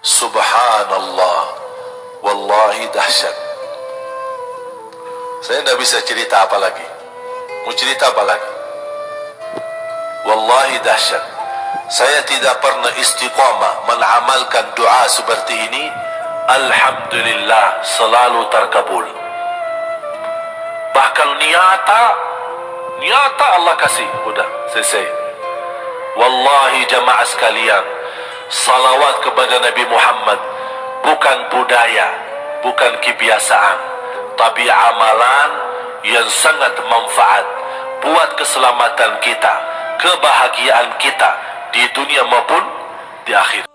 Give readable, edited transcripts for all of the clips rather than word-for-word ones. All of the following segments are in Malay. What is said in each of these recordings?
Subhanallah, wallahi dahsyat. Saya tidak bisa cerita apa lagi. Mau cerita apa lagi? Wallahi dahsyat. Saya tidak pernah istiqamah mengamalkan doa seperti ini. Alhamdulillah, selalu terkabul. Bahkan nyata Allah kasih. Udah selesai. Wallahi jamaah sekalian, salawat kepada Nabi Muhammad bukan budaya, bukan kebiasaan, tapi amalan yang sangat manfaat buat keselamatan kita, kebahagiaan kita di dunia maupun di akhirat.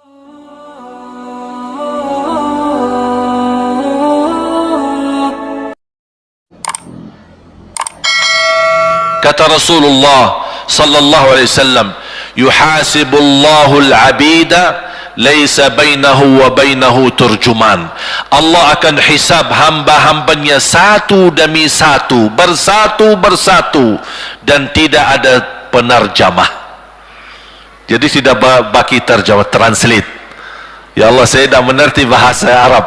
Kata Rasulullah sallallahu alaihi wasallam, yuhasibullahu al-'abida laisa bainahu wa bainahu turjuman. Allah akan hisab hamba-hambanya satu demi satu, bersatu dan tidak ada penerjemah. Jadi tidak bagi terjemah, translate. Ya Allah, saya tidak mengerti bahasa Arab,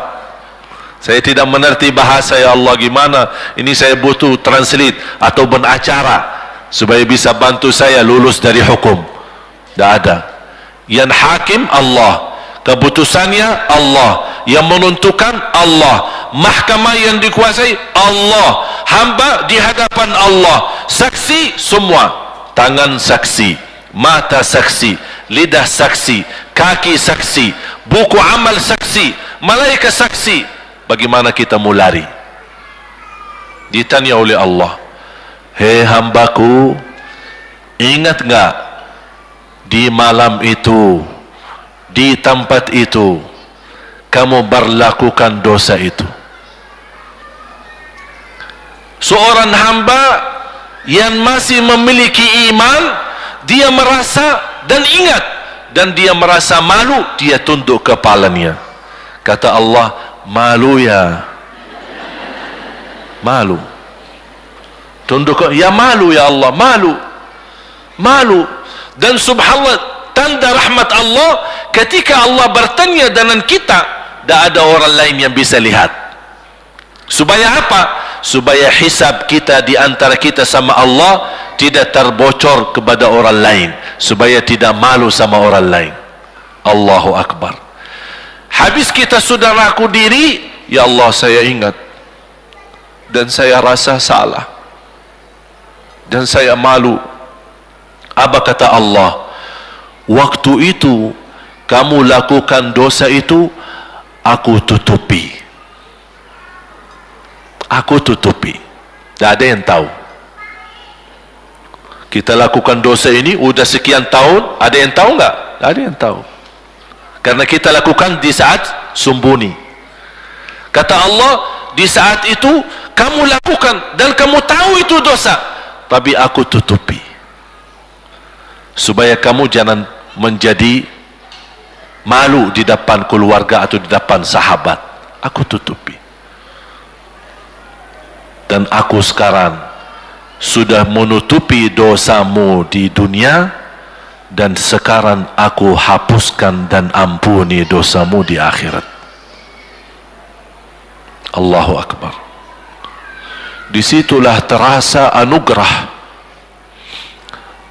saya tidak mengerti bahasa, ya Allah, gimana ini, saya butuh translate atau benacara supaya bisa bantu saya lulus dari hukum. Tidak ada. Yang hakim Allah, keputusannya Allah, yang menentukan Allah, mahkamah yang dikuasai Allah, hamba di hadapan Allah, saksi semua, tangan saksi, mata saksi, lidah saksi, kaki saksi, buku amal saksi, malaikat saksi. Bagaimana kita mau lari? Ditanya oleh Allah, hei hambaku, ingat enggak di malam itu, di tempat itu, kamu berlakukan dosa itu? Seorang hamba yang masih memiliki iman, dia merasa dan ingat, dan dia merasa malu, dia tunduk kepalanya. Kata Allah, malu ya, malu. Tunduk, ya malu ya Allah, malu. Dan subhanallah, tanda rahmat Allah, ketika Allah bertanya dengan kita, tidak ada orang lain yang bisa lihat. Supaya apa? Supaya hisab kita di antara kita sama Allah tidak terbocor kepada orang lain, supaya tidak malu sama orang lain. Allahu Akbar. Habis kita sudah raku diri, ya Allah, saya ingat dan saya rasa salah dan saya malu. Apa kata Allah? Waktu itu kamu lakukan dosa itu, aku tutupi. Aku tutupi. Tidak ada yang tahu. Kita lakukan dosa ini udah sekian tahun, ada yang tahu enggak? Tidak ada yang tahu. Karena kita lakukan di saat sembunyi. Kata Allah, di saat itu kamu lakukan dan kamu tahu itu dosa, tapi aku tutupi. Supaya kamu jangan menjadi malu di depan keluarga atau di depan sahabat. Aku tutupi. Dan aku sekarang sudah menutupi dosamu di dunia, dan sekarang aku hapuskan dan ampuni dosamu di akhirat. Allahu Akbar. Disitulah terasa anugerah,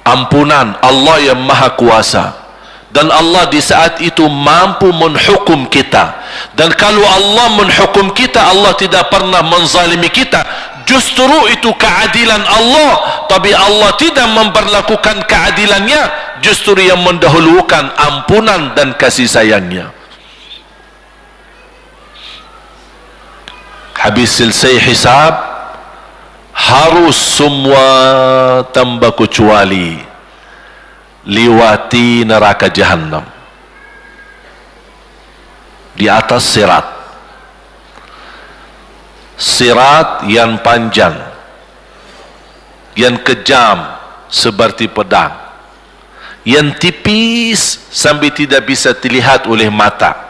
ampunan Allah yang maha kuasa. Dan Allah di saat itu mampu menghukum kita. Dan kalau Allah menghukum kita, Allah tidak pernah menzalimi kita. Justru itu keadilan Allah. Tapi Allah tidak memperlakukan keadilannya, justru yang mendahulukan ampunan dan kasih sayangnya. Habis selesai hisab, harus semua tanpa kecuali liwati neraka Jahannam di atas sirat yang panjang, yang kejam seperti pedang, yang tipis sampai tidak bisa dilihat oleh mata.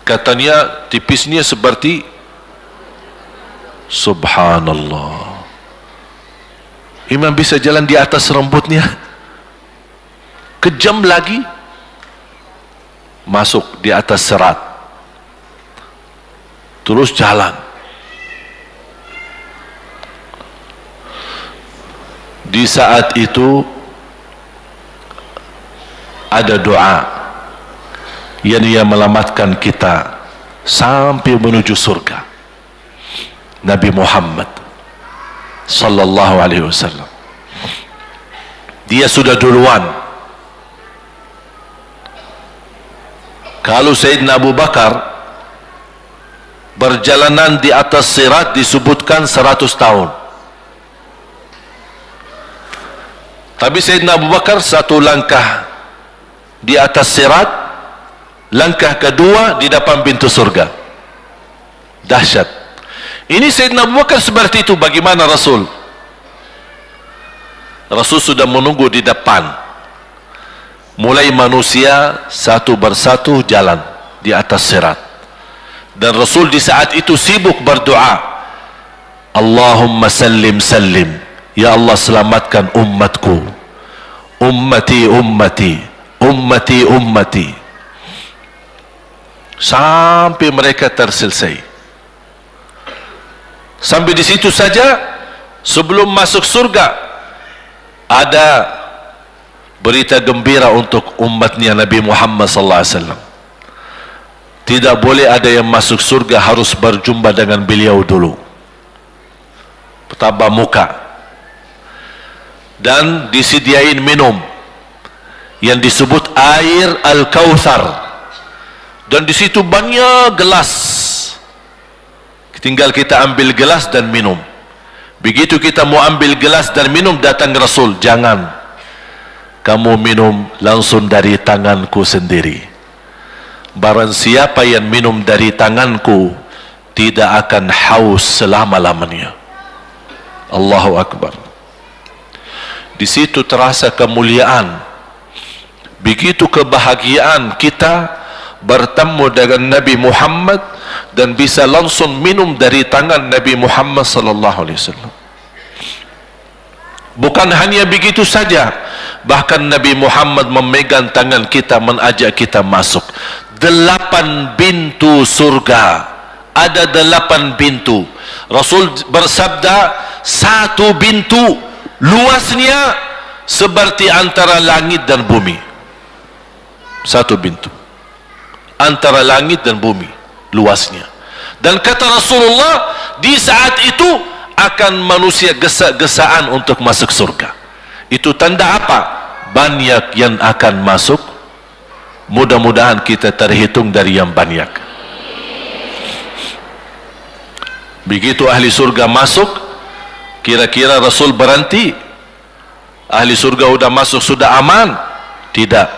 Katanya tipisnya seperti, subhanallah, imam bisa jalan di atas rambutnya. Kejam lagi. masuk di atas sirat, terus jalan. Di saat itu ada doa yang ia melamatkan kita sampai menuju surga. Nabi Muhammad sallallahu alaihi wasallam, dia sudah duluan. Kalau Sayyidina Abu Bakar berjalanan di atas sirat disebutkan 100 tahun, tapi Sayyidina Abu Bakar satu langkah di atas sirat, langkah kedua di depan pintu surga. Dahsyat. Ini Sayyidina Abu Bakar seperti itu. Bagaimana Rasul? Rasul sudah menunggu di depan. Mulai manusia satu persatu jalan di atas sirat, dan Rasul di saat itu sibuk berdoa, Allahumma sallim sallim, ya Allah selamatkan umatku, ummati ummati ummati ummati, sampai mereka terselesai. Sampai di situ saja. Sebelum masuk surga ada berita gembira untuk umatnya Nabi Muhammad sallallahu alaihi wasallam. Tidak boleh ada yang masuk surga harus berjumpa dengan beliau dulu, pertama muka, dan disediain minum yang disebut air Al-Kautsar, dan di situ banyak gelas. Tinggal kita ambil gelas dan minum. Begitu kita mau ambil gelas dan minum, datang Rasul, jangan kamu minum langsung dari tanganku sendiri. Barang siapa yang minum dari tanganku tidak akan haus selama-lamanya. Allahu Akbar. Di situ terasa kemuliaan. Begitu kebahagiaan kita bertemu dengan Nabi Muhammad dan bisa langsung minum dari tangan Nabi Muhammad sallallahu alaihi wasallam. Bukan hanya begitu saja, bahkan Nabi Muhammad memegang tangan kita, mengajak kita masuk 8 pintu surga. Ada 8 pintu. Rasul bersabda, satu pintu luasnya seperti antara langit dan bumi. Satu pintu antara langit dan bumi luasnya. Dan kata Rasulullah, di saat itu akan manusia gesa-gesaan untuk masuk surga. Itu tanda apa? Banyak yang akan masuk. Mudah-mudahan kita terhitung dari yang banyak. Begitu ahli surga masuk, kira-kira Rasul berhenti? Ahli surga sudah masuk, sudah aman? Tidak.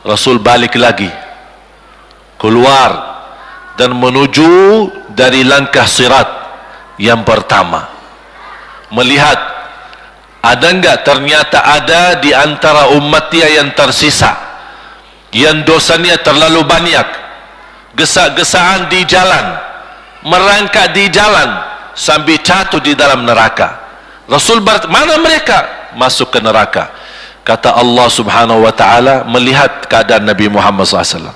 Rasul balik lagi, keluar dan menuju dari langkah sirat yang pertama, melihat ada enggak ternyata ada di antara umatnya yang tersisa yang dosanya terlalu banyak, gesak-gesaan di jalan, merangkak di jalan sampai jatuh di dalam neraka. Rasul mana mereka? Masuk ke neraka. Kata Allah subhanahu wa ta'ala, melihat keadaan Nabi Muhammad SAW,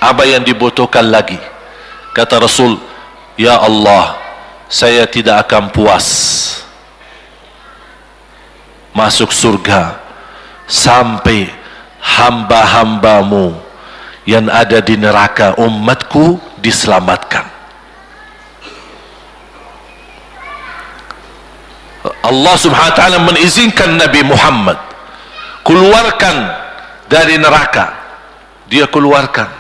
apa yang dibutuhkan lagi? Kata Rasul, ya Allah, saya tidak akan puas masuk surga sampai hamba-hambamu yang ada di neraka, umatku, diselamatkan. Allah subhanahu wa ta'ala mengizinkan Nabi Muhammad keluarkan dari neraka. Dia keluarkan.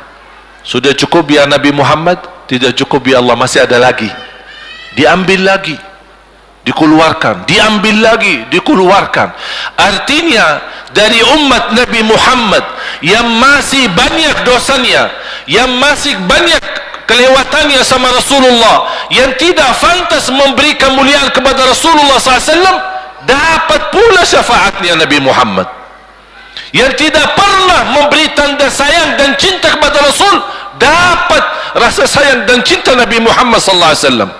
Sudah cukup ya Nabi Muhammad? Tidak cukup ya Allah, masih ada lagi. Diambil lagi, dikeluarkan, diambil lagi, dikeluarkan. Artinya dari umat Nabi Muhammad yang masih banyak dosanya, yang masih banyak kelewatannya sama Rasulullah, yang tidak pantas memberi kemuliaan kepada Rasulullah SAW, dapat pula syafaatnya Nabi Muhammad. Yang tidak pernah memberi tanda sayang dan cinta kepada Rasul, dapat rasa sayang dan cinta Nabi Muhammad SAW.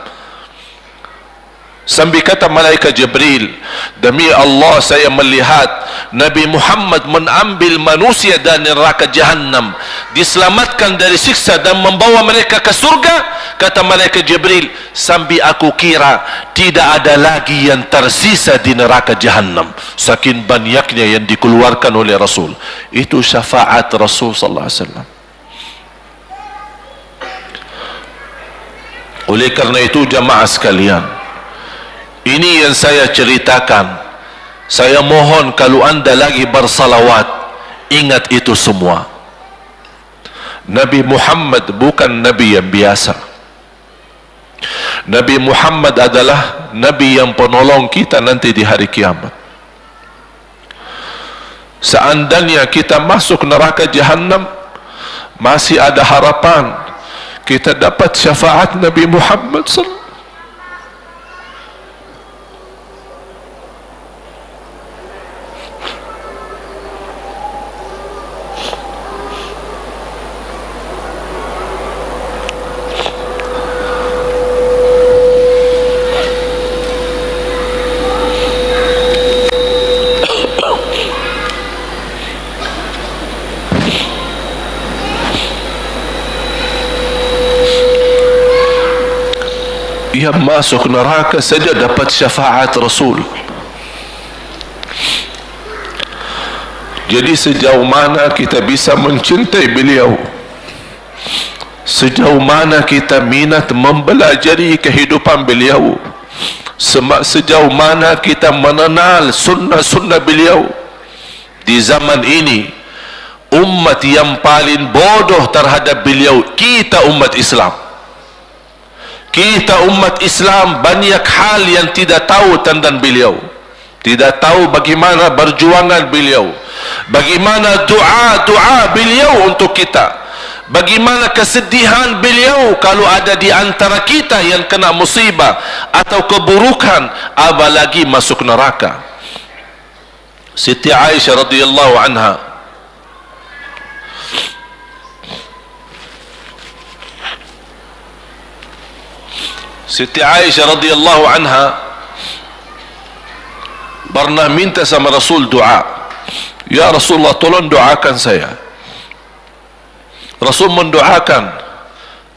Sambil kata malaikat Jibril, demi Allah saya melihat Nabi Muhammad mengambil manusia dari neraka Jahannam, diselamatkan dari siksa dan membawa mereka ke surga. Kata malaikat Jibril, sambil aku kira tidak ada lagi yang tersisa di neraka Jahannam, saking banyaknya yang dikeluarkan oleh Rasul. Itu syafaat Rasul sallallahu alaihi wasallam. Oleh karena itu jamaah sekalian, ini yang saya ceritakan. Saya mohon kalau anda lagi bersalawat, ingat itu semua. Nabi Muhammad bukan Nabi yang biasa. Nabi Muhammad adalah Nabi yang penolong kita nanti di hari kiamat. Seandainya kita masuk neraka Jahannam, masih ada harapan kita dapat syafaat Nabi Muhammad sallallahu. Yang masuk neraka saja dapat syafaat Rasul. Jadi sejauh mana kita bisa mencintai beliau, sejauh mana kita minat mempelajari kehidupan beliau, sejauh mana kita mengenal sunnah-sunnah beliau. Di zaman ini, umat yang paling bodoh terhadap beliau kita umat Islam. Kita umat Islam banyak hal yang tidak tahu tentang beliau, tidak tahu bagaimana perjuangan beliau, bagaimana doa beliau untuk kita, bagaimana kesedihan beliau kalau ada di antara kita yang kena musibah atau keburukan, apalagi masuk neraka. Siti Aisyah radhiyallahu anha, Siti Aisyah radhiyallahu anha pernah minta sama Rasul doa. Ya Rasulullah, tolong doakan saya. Rasul mendoakan,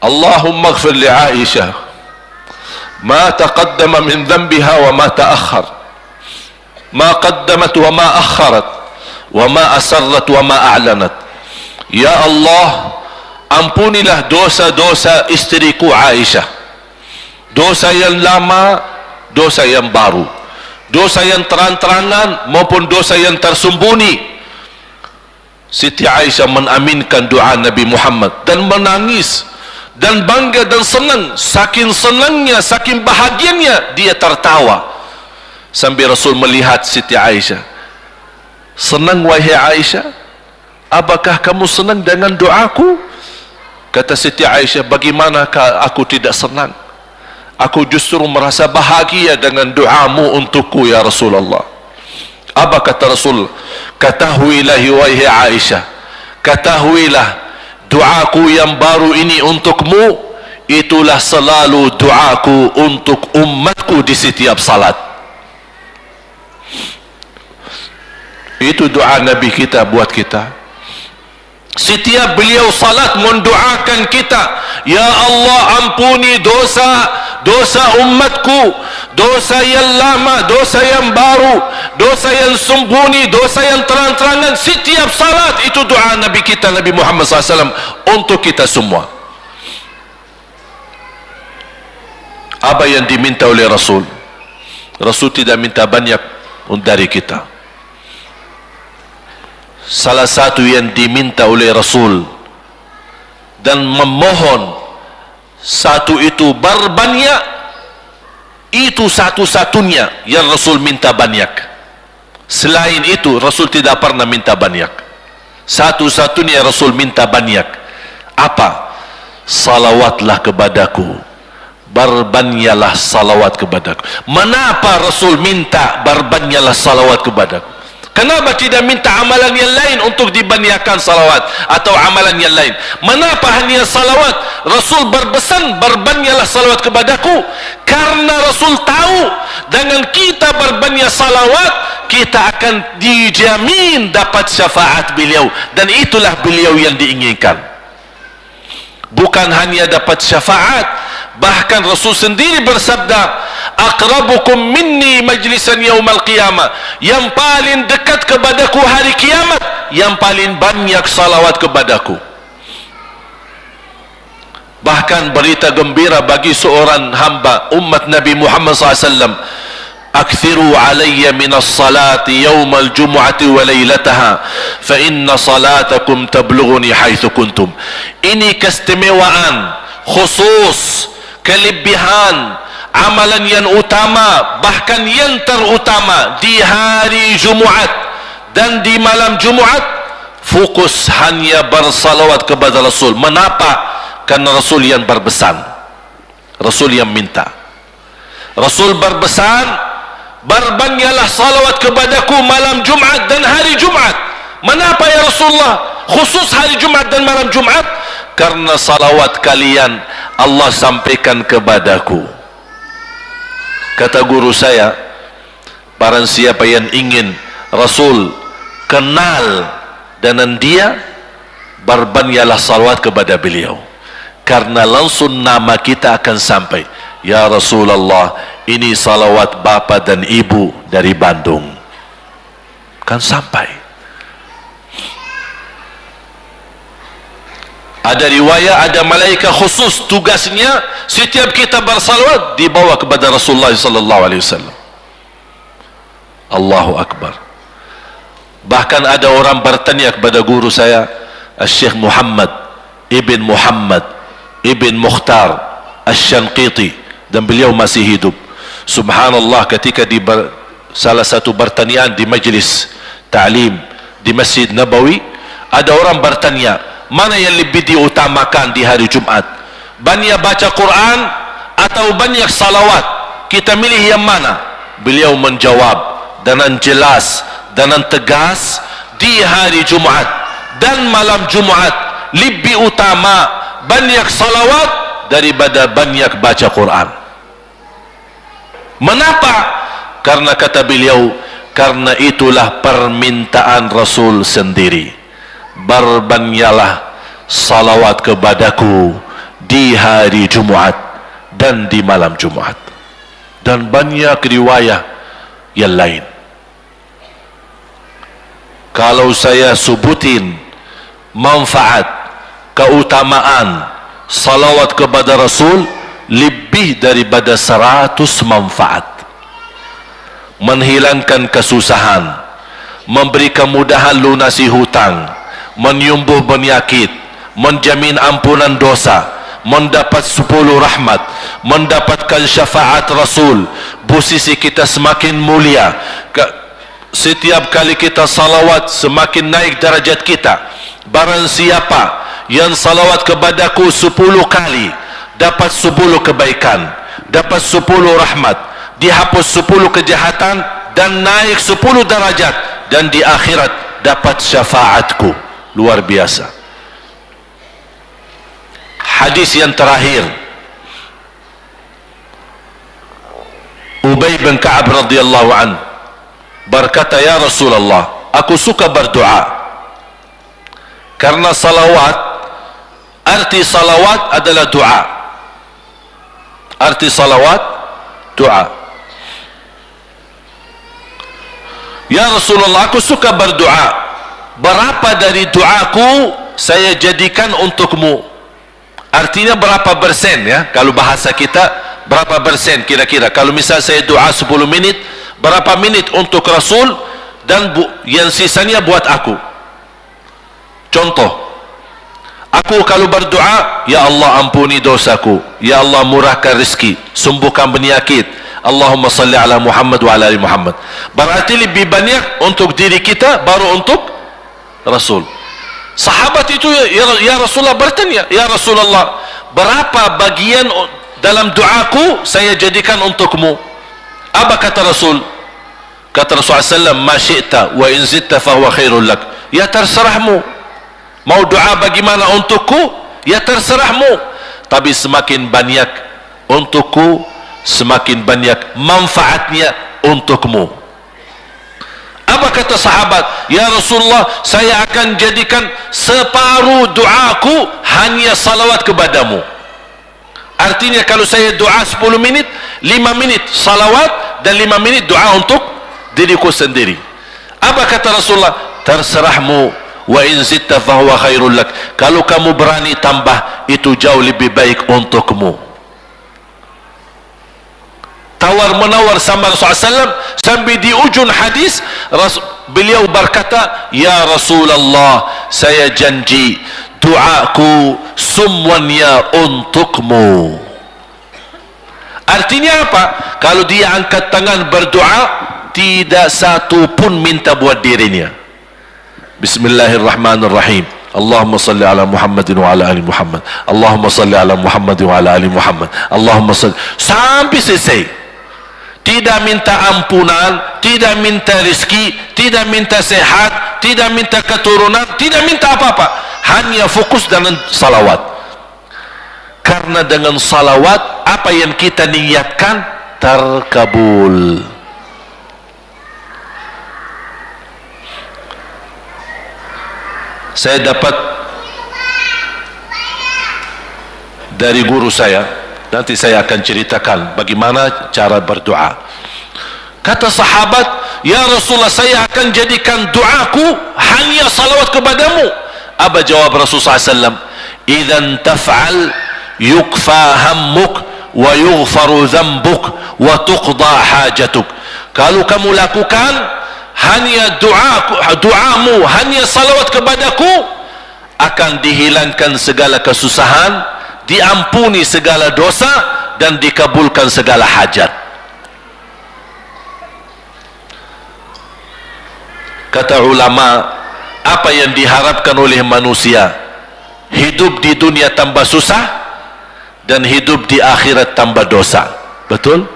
Allahumma ighfir li Aisyah ma taqaddama min dhanbiha wa ma ta'akhkhar, ma qaddamat wa ma akharat, wa ma asarrat wa ma a'lanat. Ya Allah, ampunilah dosa-dosa istriku Aisyah, dosa yang lama, dosa yang baru, dosa yang terang-terangan maupun dosa yang tersembunyi. Siti Aisyah mengaminkan doa Nabi Muhammad dan menangis dan bangga dan senang. Saking senangnya, saking bahagianya, dia tertawa. Sambil Rasul melihat Siti Aisyah, senang wahai Aisyah, apakah kamu senang dengan doaku? Kata Siti Aisyah, bagaimanakah aku tidak senang? Aku justru merasa bahagia dengan doamu untukku ya Rasulullah. Apa kata Rasul? Ketahuilah wahai Aisyah, ketahuilah doaku yang baru ini untukmu, itulah selalu doaku untuk umatku di setiap salat. Itu doa Nabi kita buat kita. Setiap beliau salat mendoakan kita, ya Allah ampuni dosa umatku, dosa yang lama, dosa yang baru, dosa yang sembunyi, dosa yang terang-terangan. Setiap salat itu doa Nabi kita Nabi Muhammad SAW untuk kita semua. Apa yang diminta oleh Rasul? Rasul tidak minta banyak dari kita. Salah satu yang diminta oleh Rasul dan memohon, satu itu berbanyak, itu satu-satunya yang Rasul minta banyak. Selain itu Rasul tidak pernah minta banyak. Satu-satunya Rasul minta banyak. Apa? Salawatlah kepadaku, berbanyaklah salawat kepadaku. Mengapa Rasul minta berbanyaklah salawat kepadaku? Kenapa tidak minta amalan yang lain untuk dibanyakan salawat atau amalan yang lain? Mengapa hanya salawat? Rasul berpesan, berbanyalah salawat kepadaku, karena Rasul tahu dengan kita berbanyak salawat kita akan dijamin dapat syafaat beliau, dan itulah beliau yang diinginkan. Bukan hanya dapat syafaat, bahkan Rasul sendiri bersabda, aqrabukum minni majlisan yaumal qiyamah, yang paling dekat kepadaku hari kiamat yang paling banyak salawat kepadaku. Bahkan berita gembira bagi seorang hamba umat Nabi Muhammad SAW, akthiru alayya minas salati yawmal jumu'ati wa laylataha fa inna salatakum tablughuni haitsu kuntum. Ini keistimewaan khusus, kelebihan, amalan yang utama, bahkan yang terutama di hari Jumaat dan di malam Jumaat, fokus hanya bersalawat kepada Rasul. Mengapa? Karena Rasul yang berpesan, Rasul yang minta. Rasul berpesan, berbanyaklah salawat kepadaku malam Jumaat dan hari Jumaat. Mengapa ya Rasulullah khusus hari Jumaat dan malam Jumaat? Karena salawat kalian Allah sampaikan kepadaku. Kata guru saya, barang siapa yang ingin Rasul kenal dengan dia, berbanyaklah salawat kepada beliau, karena langsung nama kita akan sampai. Ya Rasulullah, ini salawat bapa dan ibu dari Bandung, kan sampai. Ada riwayat, ada malaikat khusus tugasnya setiap kita bersalawat dibawa kepada Rasulullah sallallahu alaihi wasallam. Allahu akbar. Bahkan ada orang bertanya kepada guru saya, Syekh Muhammad ibn Muhammad ibn Mukhtar Asy-Syanqiti, dan beliau masih hidup. Subhanallah, ketika di salah satu pertanyaan di majlis ta'lim di Masjid Nabawi, ada orang bertanya, mana yang lebih diutamakan di hari Jumat? Banyak baca Quran atau banyak salawat? Kita milih yang mana? Beliau menjawab dengan jelas, dengan tegas, di hari Jumat dan malam Jumat lebih utama banyak salawat daripada banyak baca Quran. Mengapa? Karena kata beliau, karena itulah permintaan Rasul sendiri. Berbanyaklah salawat kepadaku di hari Jumaat dan di malam Jumaat. Dan banyak riwayat yang lain. Kalau saya sebutin manfaat, keutamaan salawat kepada Rasul, lebih daripada 100 manfaat. Menghilangkan kesusahan, memberi kemudahan lunasi hutang, menyembuh penyakit, menjamin ampunan dosa, mendapat 10 rahmat, mendapatkan syafaat Rasul, posisi kita semakin mulia. Setiap kali kita salawat semakin naik darajat kita. Barang siapa yang salawat kepadaku 10 kali, dapat 10 kebaikan, dapat 10 rahmat, dihapus 10 kejahatan, dan naik 10 darajat, dan di akhirat dapat syafaatku. Luar biasa. Hadis yang terakhir, Ubay bin Ka'ab radhiyallahu an berkata, ya Rasulullah, aku suka berdoa, karena salawat, arti salawat adalah doa. Arti salawat doa. Ya Rasulullah, aku suka berdoa, berapa dari doaku saya jadikan untukmu? Artinya berapa persen ya? Kalau bahasa kita, berapa persen kira-kira? Kalau misal saya doa 10 menit, berapa menit untuk Rasul, dan yang sisanya buat aku? Contoh, aku kalau berdoa, ya Allah ampuni dosaku, ya Allah murahkan rezeki, sembuhkan penyakit, Allahumma salli ala Muhammad wa ala ali Muhammad. Berarti lebih banyak untuk diri kita, baru untuk Rasul. Sahabat itu ya Rasulullah bertanya, ya Rasulullah, berapa bagian dalam doaku saya jadikan untukmu? Apa kata Rasul? Kata Rasulullah SAW, ma syi'ta wa in zidta fahuwa khairul lak. Ya terserahmu, mau doa bagaimana untukku, ya terserahmu, tapi semakin banyak untukku, semakin banyak manfaatnya untukmu. Apa kata sahabat? Ya Rasulullah, saya akan jadikan separuh doaku hanya salawat kepadamu. Artinya kalau saya doa 10 minit, 5 menit salawat dan 5 menit doa untuk diriku sendiri. Apa kata Rasulullah? Terserahmu, wa in zitta fahuwa khairul lak. Kalau kamu berani tambah, itu jauh lebih baik untukmu. Tawar menawar sama Rasulullah SAW, sampai di ujung hadis beliau berkata, ya Rasulullah, saya janji doaku semuanya untukmu. Artinya apa? Kalau dia angkat tangan berdoa, tidak satu pun minta buat dirinya. Bismillahirrahmanirrahim. Allahumma salli ala Muhammadin wa ala ali Muhammad. Allahumma salli ala Muhammadin wa ala ali Muhammad. Allahumma salli, sampai selesai. Tidak minta ampunan, tidak minta rezeki, tidak minta sehat, tidak minta keturunan, tidak minta apa-apa, hanya fokus dengan salawat. Karena dengan salawat, apa yang kita niatkan terkabul. Saya dapat dari guru saya, nanti saya akan ceritakan bagaimana cara berdoa. Kata sahabat, ya Rasulullah, saya akan jadikan doaku hanya salawat kepadamu. Apa jawab Rasulullah SAW? Idzan taf'al yukfa hammuk wa yughfaru dzambuk wa tuqda hajatuk. Kalau kamu lakukan hanya doamu hanya salawat kepadaku, akan dihilangkan segala kesusahan, diampuni segala dosa, dan dikabulkan segala hajat. Kata ulama, apa yang diharapkan oleh manusia? Hidup di dunia tambah susah dan hidup di akhirat tambah dosa. Betul?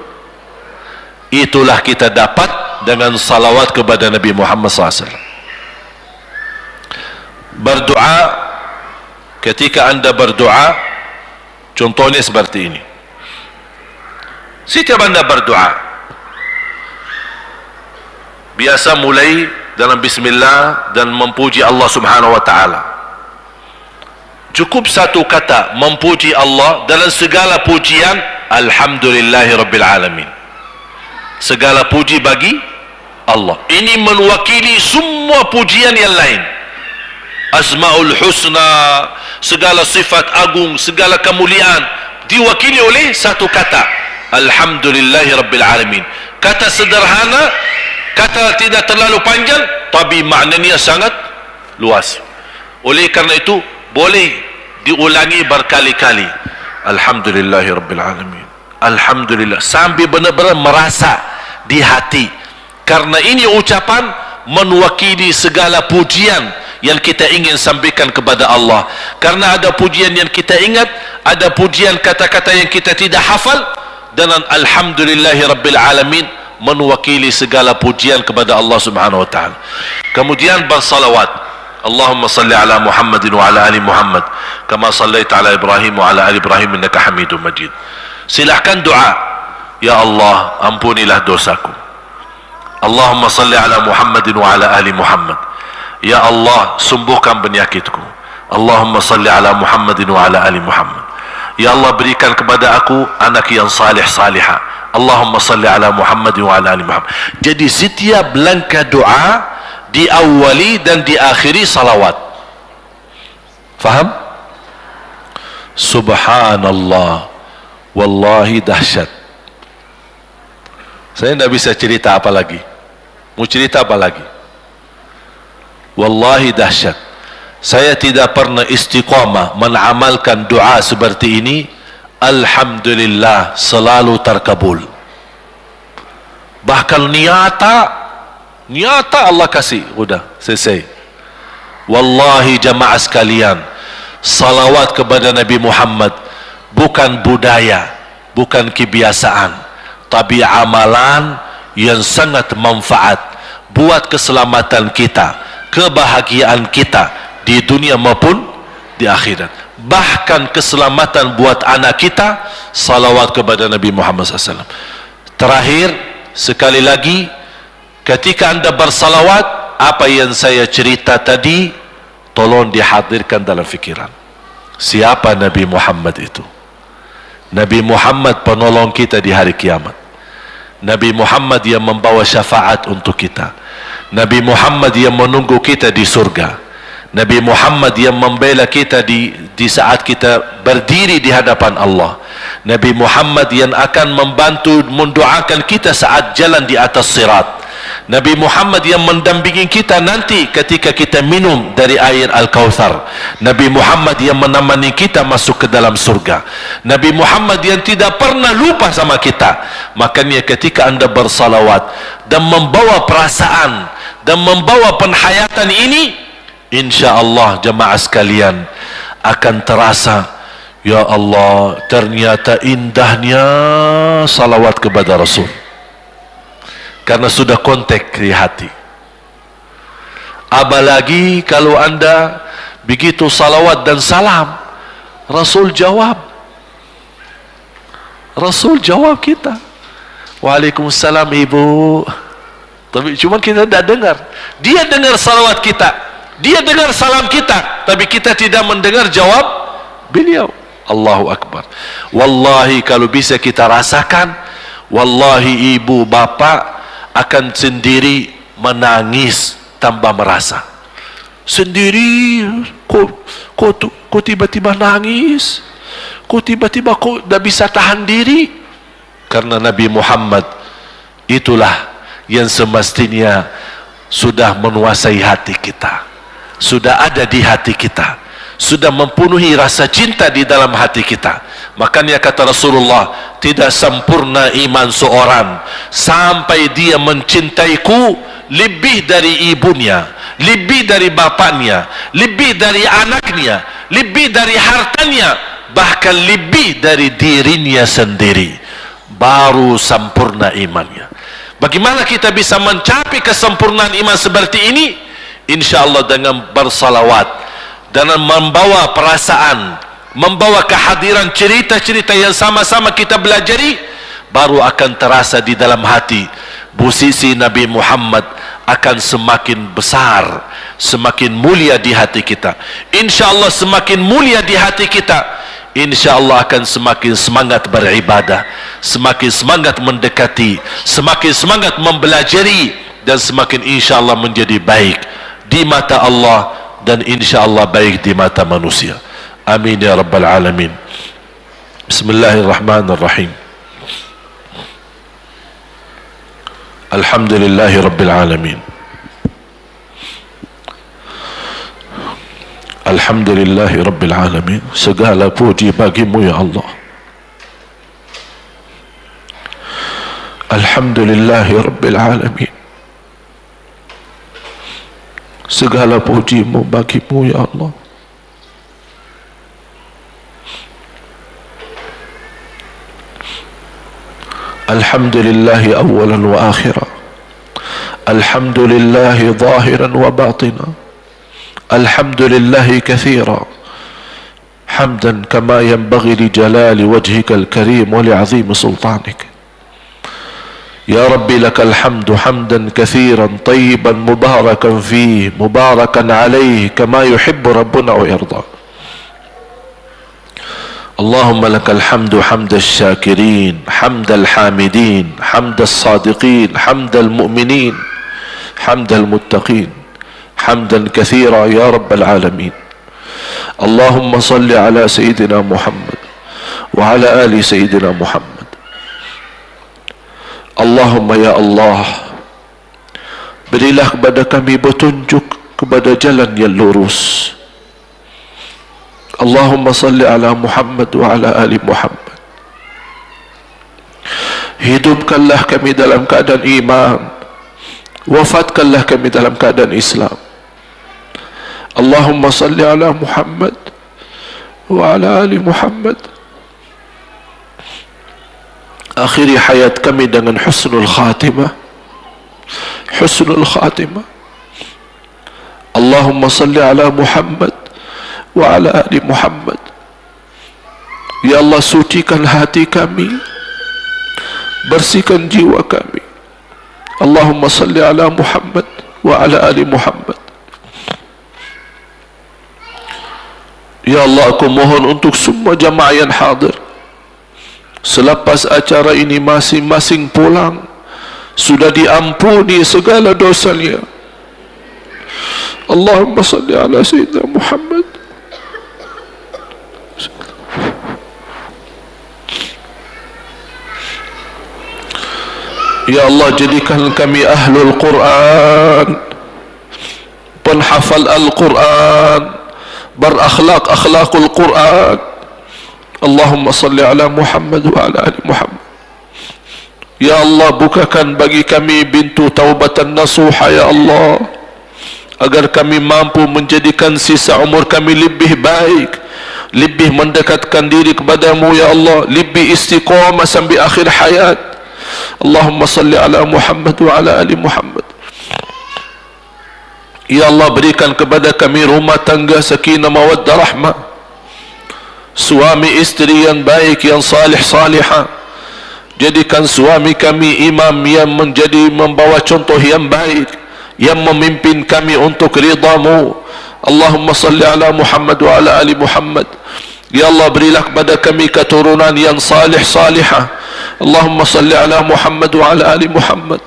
Itulah kita dapat dengan salawat kepada Nabi Muhammad SAW. Berdoa, ketika anda berdoa, contohnya seperti ini. Setiap anda berdoa, biasa mulai dalam bismillah dan memuji Allah Subhanahu wa ta'ala. Cukup satu kata memuji Allah dalam segala pujian, alhamdulillahi rabbil alamin. Segala puji bagi Allah. Ini mewakili semua pujian yang lain. Asmaul husna, segala sifat agung, segala kemuliaan diwakili oleh satu kata, alhamdulillahi rabbil alamin. Kata sederhana, kata tidak terlalu panjang, tapi maknanya sangat luas. Oleh karena itu boleh diulangi berkali-kali, alhamdulillahi rabbil alamin, alhamdulillah, sampai benar-benar merasa di hati. Karena ini ucapan mewakili segala pujian yang kita ingin sampaikan kepada Allah. Karena ada pujian yang kita ingat, ada pujian kata-kata yang kita tidak hafal, dan alhamdulillahi rabbil alamin mewakili segala pujian kepada Allah Subhanahu wa ta'ala. Kemudian bersalawat, Allahumma salli ala Muhammadin wa ala ali Muhammad kama sallaita ala Ibrahim wa ala ali Ibrahim innaka Hamidum Majid. Silahkan doa, ya Allah, ampunilah dosaku. Allahumma salli ala Muhammadin wa ala ali Muhammad. Ya Allah, sembuhkan penyakitku. Allahumma salli ala Muhammadin wa ala ali Muhammad. Ya Allah, berikan kepada aku anak yang salih salihah. Allahumma salli ala Muhammadin wa ala ali Muhammad. Jadi setiap langkah doa diawali dan diakhiri salawat. Faham? Subhanallah, wallahi dahsyat. Saya tidak bisa cerita apa lagi. Mau cerita apa lagi? Wallahi dahsyat. Saya tidak pernah istiqamah mengamalkan doa seperti ini. Alhamdulillah, selalu terkabul. Bahkan nyata Allah kasih, udah selesai. Wallahi jamaah sekalian, salawat kepada Nabi Muhammad bukan budaya, bukan kebiasaan, tapi amalan yang sangat manfaat buat keselamatan kita, kebahagiaan kita di dunia maupun di akhirat, bahkan keselamatan buat anak kita. Salawat kepada Nabi Muhammad SAW. Terakhir sekali lagi, ketika anda bersalawat, apa yang saya cerita tadi tolong dihadirkan dalam fikiran. Siapa Nabi Muhammad itu? Nabi Muhammad penolong kita di hari kiamat. Nabi Muhammad yang membawa syafaat untuk kita. Nabi Muhammad yang menunggu kita di surga. Nabi Muhammad yang membela kita di saat kita berdiri di hadapan Allah. Nabi Muhammad yang akan membantu mendoakan kita saat jalan di atas sirat. Nabi Muhammad yang mendampingi kita nanti ketika kita minum dari air Al-Kautsar. Nabi Muhammad yang menemani kita masuk ke dalam surga. Nabi Muhammad yang tidak pernah lupa sama kita. Makanya ketika anda bersalawat dan membawa perasaan dan membawa penghayatan ini, insya-Allah jemaah sekalian akan terasa, ya Allah, ternyata indahnya salawat kepada Rasul. Karena sudah kontak di hati. Apalagi kalau anda begitu salawat dan salam, Rasul jawab. Rasul jawab kita. Waalaikumsalam ibu. Tapi cuma kita tidak dengar. Dia dengar salawat kita, dia dengar salam kita, tapi kita tidak mendengar jawab beliau. Allahu Akbar. Wallahi kalau bisa kita rasakan, wallahi ibu bapak akan sendiri menangis tanpa merasa. Sendiri, kok tiba-tiba nangis? Kok tiba-tiba kok tidak bisa tahan diri? Karena Nabi Muhammad itulah yang semestinya sudah menguasai hati kita, sudah ada di hati kita, sudah mempenuhi rasa cinta di dalam hati kita. Makanya kata Rasulullah, tidak sempurna iman seorang sampai dia mencintaiku lebih dari ibunya, lebih dari bapaknya, lebih dari anaknya, lebih dari hartanya, bahkan lebih dari dirinya sendiri. Baru sempurna imannya. Bagaimana kita bisa mencapai kesempurnaan iman seperti ini? InsyaAllah dengan bersalawat, dengan membawa perasaan, membawa kehadiran cerita-cerita yang sama-sama kita belajari, baru akan terasa di dalam hati posisi Nabi Muhammad akan semakin besar, semakin mulia di hati kita. InsyaAllah semakin mulia di hati kita, InsyaAllah akan semakin semangat beribadah, semakin semangat mendekati, semakin semangat mempelajari, dan semakin InsyaAllah menjadi baik di mata Allah dan InsyaAllah baik di mata manusia. Amin ya rabbal alamin. Bismillahirrahmanirrahim. Alhamdulillahi rabbil alamin. Alhamdulillahi rabbil alamin. Segala puji bagimu ya Allah. Alhamdulillahi rabbil alamin. Segala pujimu bagimu ya Allah. Alhamdulillahi awalan wa akhira. Alhamdulillahi zahiran wa batina. Alhamdulillahi kathira. Hamdan kama yanbaghi li jalali wajhika al-karim wa li'azimi sultanik. Ya Rabbi lakal hamdu hamdan kathiran tayyiban mubarakan fih mubarakan alaih kama yuhibbu rabbuna wa yarda. اللهم لك الحمد حمد الشاكرين حمد الحامدين حمد الصادقين حمد المؤمنين حمد المتقين حمدا كثيرا يا رب العالمين. اللهم صل على سيدنا محمد وعلى آل سيدنا محمد. اللهم يا Allah, berilah kepada kami petunjuk kepada jalan yang lurus. Allahumma salli ala Muhammad wa ala ali Muhammad. Hidupkanlah kami dalam keadaan iman, wafatkanlah kami dalam keadaan Islam. Allahumma salli ala Muhammad wa ala ali Muhammad. Akhiri hayat kami dengan husnul khatimah husnul khatimah. Allahumma salli ala Muhammad wa ala ali Muhammad. Ya Allah, sucikan hati kami, bersihkan jiwa kami. Allahumma salli ala Muhammad wa ala ali Muhammad. Ya Allah, aku mohon untuk semua jamaah yang hadir, selepas acara ini masing-masing pulang sudah diampuni segala dosanya. Allahumma salli ala Sayyidina Muhammad. Ya Allah, jadikan kami ahlul Quran, penghafal Al-Quran, berakhlak akhlakul Quran. Allahumma salli ala Muhammad wa ala ali Muhammad. Ya Allah, bukakan bagi kami pintu taubatan nasuha ya Allah, agar kami mampu menjadikan sisa umur kami lebih baik, lebih mendekatkan diri kepadamu ya Allah, lebih istiqamah sampai akhir hayat. Allahumma salli ala Muhammad wa ala ali Muhammad. Ya Allah, berikan kepada kami rumah tangga sakinah mawaddah rahmah, suami istri yang baik, yang salih salihah. Jadikan suami kami imam yang membawa contoh yang baik, yang memimpin kami untuk ridhamu. Allahumma salli ala Muhammad wa ala ali Muhammad. Ya Allah, berilah kepada kami keturunan yang salih salihah. Allahumma salli ala Muhammad wa ala ali Muhammad.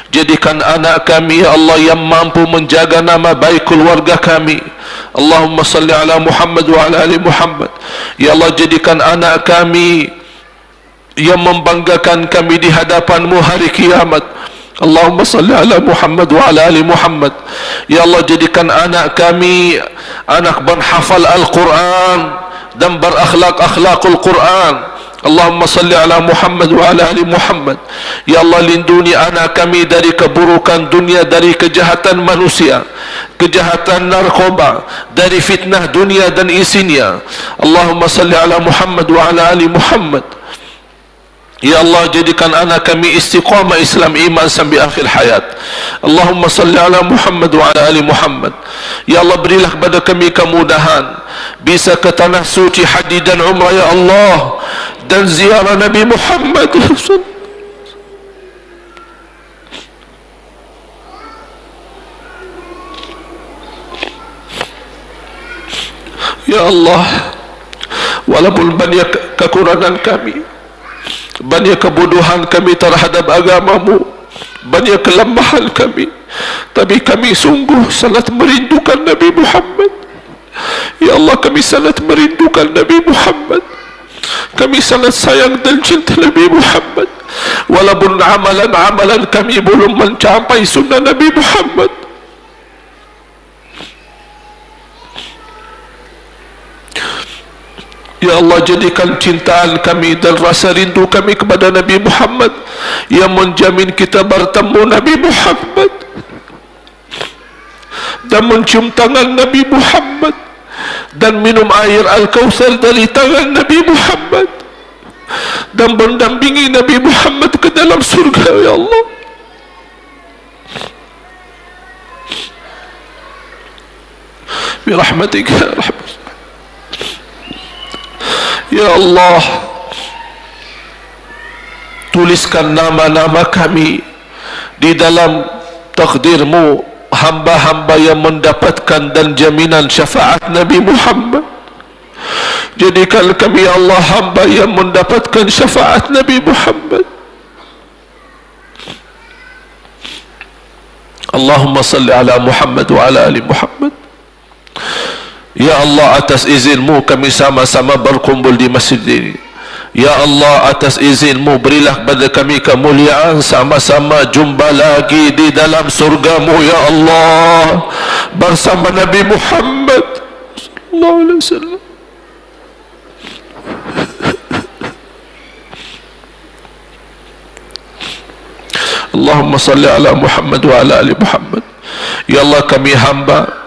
Jadikan anak kami ya Allah yang mampu menjaga nama baik keluarga kami. Allahumma salli ala Muhammad wa ala ali Muhammad. Ya Allah, jadikan anak kami yang membanggakan kami di hadapan-Mu hari kiamat. Allahumma salli ala Muhammad wa ala ali Muhammad. Ya Allah, jadikan anak kami anak berhafal Al-Quran dan berakhlak akhlakul Quran. Allahumma salli ala Muhammad wa ala ali Muhammad. Ya Allah, lindungi anak kami dari keburukan dunia, dari kejahatan manusia, kejahatan narkoba, dari fitnah dunia dan isinya. Allahumma salli ala Muhammad wa ala ali Muhammad. Ya Allah, jadikan anak kami istiqamah Islam iman sampai akhir hayat. Allahumma salli ala Muhammad wa ala ali Muhammad. Ya Allah, berilah kepada kami kemudahan bisa ke tanah suci haji dan umrah ya Allah, dan ziarah Nabi Muhammad. Ya Allah, walaupun banyak kekurangan kami, banyak kebodohan kami terhadap agamamu, banyak kelemahan kami, tapi kami sungguh sangat merindukan Nabi Muhammad. Ya Allah, kami sangat merindukan Nabi Muhammad. Kami sangat sayang dan cinta Nabi Muhammad. Walaupun amalan-amalan kami belum mencapai sunnah Nabi Muhammad. Ya Allah, jadikan cintaan kami dan rasa rindu kami kepada Nabi Muhammad yang menjamin kita bertemu Nabi Muhammad dan mencium tangan Nabi Muhammad dan minum air Al-Kautsar dari tangan Nabi Muhammad dan mendampingi Nabi Muhammad ke dalam surga ya Allah. Birahmatika ya Rahman. Ya Allah, tuliskan nama-nama kami di dalam takdir-Mu, hamba-hamba yang mendapatkan dan jaminan syafaat Nabi Muhammad. Jadikan kami ya Allah hamba yang mendapatkan syafaat Nabi Muhammad. Allahumma salli ala Muhammad wa ala ali Muhammad. Ya Allah, atas izin-Mu kami sama-sama berkumpul di masjid ini. Ya Allah, atas izin-Mu berilah kepada kami kemuliaan sama-sama jumpa lagi di dalam surga-Mu ya Allah bersama Nabi Muhammad sallallahu alaihi wasallam. Allahumma salli ala Muhammad wa ala ali Muhammad. Ya Allah, kami hamba